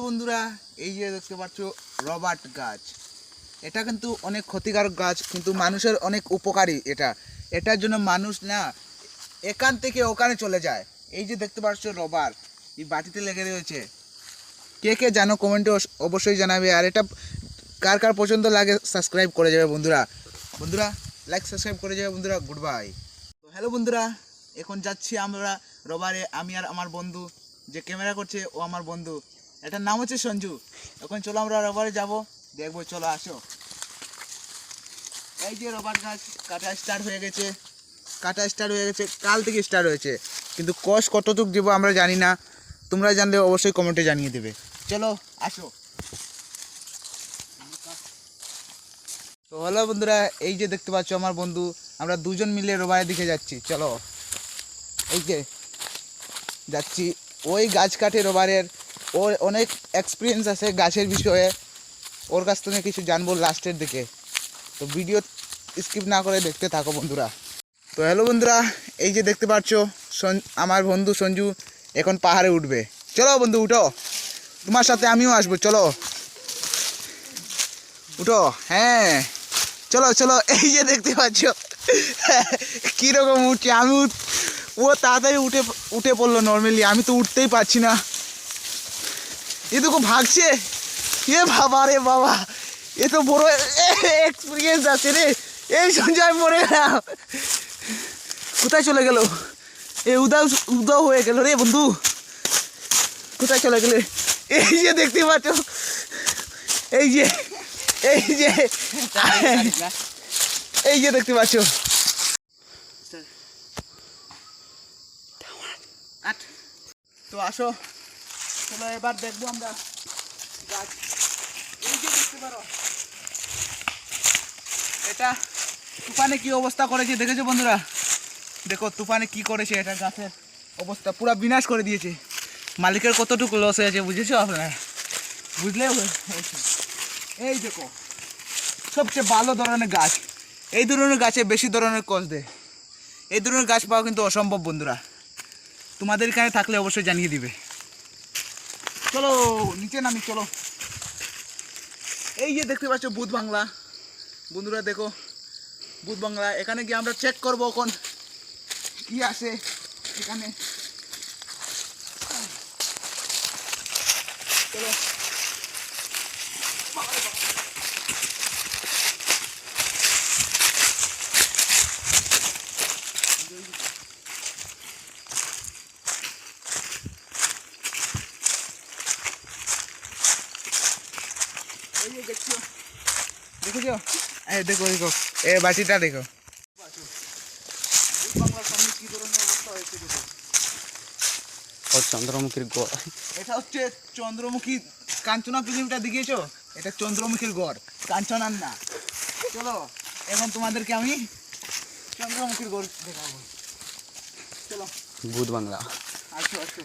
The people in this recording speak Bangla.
বন্ধুরা, এই যে দেখতে পাচ্ছ রবার্ট গাছ, এটা কিন্তু অনেক ক্ষতিকারক গাছ, কিন্তু মানুষের অনেক উপকারী। এটার জন্য মানুষ না এখান থেকে ওখানে চলে যায়। এই যে দেখতে পাচ্ছ রবার এই বাটিতে লেগে রয়েছে। কে কে জানো কমেন্টে অবশ্যই জানাবে। আর এটা কার কার পছন্দ লাগে সাবস্ক্রাইব করে যাবে বন্ধুরা। লাইক সাবস্ক্রাইব করে যাবে বন্ধুরা। Good bye. তো হ্যালো বন্ধুরা, এখন যাচ্ছি আমরা রবারে। আমি আর আমার বন্ধু যে ক্যামেরা করছে ও আমার বন্ধু, এটার নাম হচ্ছে সঞ্জু। এখন চলো আমরা রবারে যাব, দেখবো। চলো আসো। এই যে রবার গাছ কাটা স্টার্ট হয়ে গেছে, কাল থেকে স্টার্ট হয়েছে, কিন্তু কষ কতটুকু দেবো আমরা জানি না। তোমরা জানলে অবশ্যই কমেন্টে জানিয়ে দেবে। চলো আসো। তো হ্যালো বন্ধুরা, এই যে দেখতে পাচ্ছ আমার বন্ধু, আমরা দুজন মিলে রবারের দিকে যাচ্ছি। চলো, এই যে যাচ্ছি। ওই গাছ কাটে রবারের, ওর অনেক এক্সপিরিয়েন্স আছে গাছের বিষয়ে। ওর কাছ থেকে কিছু জানবো লাস্টের দিকে। তো ভিডিও স্কিপ না করে দেখতে থাকো বন্ধুরা। তো হ্যালো বন্ধুরা, এই যে দেখতে পাচ্ছ আমার বন্ধু সঞ্জু এখন পাহাড়ে উঠবে। চলো বন্ধু উঠো, তোমার সাথে আমিও আসবো। চলো উঠো। হ্যাঁ চলো চলো। এই যে দেখতে পাচ্ছ কীরকম উঠছে। ও তাড়াতাড়ি উঠে পড়লো নর্মালি, আমি তো উঠতেই পারছি না। এটুকু ভাগছে। এ বাবা রে বাবা, এ তো বড় এক্সপিরিয়েন্স আছে রে। এই সঞ্জয় মরে গেলাম। কোথায় চলে গেল? এ উদাও হয়ে গেল রে বন্ধু। কোথায় চলে গেলে? এই যে দেখতে পাচ্ছ, এই যে দেখতে পাচ্ছ। তো আসো, চলো এবার দেখবো আমরা গাছ। এই যে দেখতে পারো, এটা তুফানে কি অবস্থা করেছে দেখেছো বন্ধুরা? দেখো তুফানে কি করেছে, এটা গাছের অবস্থা পুরো বিনাশ করে দিয়েছে। মালিকের কতটুকু লস হয়েছে বুঝেছো আপনারা? বুঝলেও হয়েছে। এই দেখো সবচেয়ে ভালো ধরনের গাছ, এই ধরনের গাছে বেশি ধরনের কষ্ট দেয়। এই ধরনের গাছ পাওয়া কিন্তু অসম্ভব বন্ধুরা। তোমাদের এখানে থাকলে অবশ্যই জানিয়ে দিবে। চলো নিচে নামি, চলো। এই যে দেখতে পাচ্ছ বুধ বাংলা বন্ধুরা, দেখো বুধ বাংলা। এখানে গিয়ে আমরা চেক করবো এখন কি আসে এখানে। চলো। এই যে দেখছো, দেখেছো? এই দেখো দেখো, এই বাটিটা দেখো। বাংলার সামনে কি ধরনের অবস্থা হয়েছে দেখো। চন্দ্রমুখীর গড়, এটা হচ্ছে চন্দ্রমুখী। কাঞ্চনা পৃথিবীটা দেখিয়েছো? এটা চন্দ্রমুখীর গড়, কাঞ্চনার না। চলো এখন তোমাদেরকে আমি চন্দ্রমুখীর গড় দেখাবো। চলো বুধ বাংলা। আসো আসো।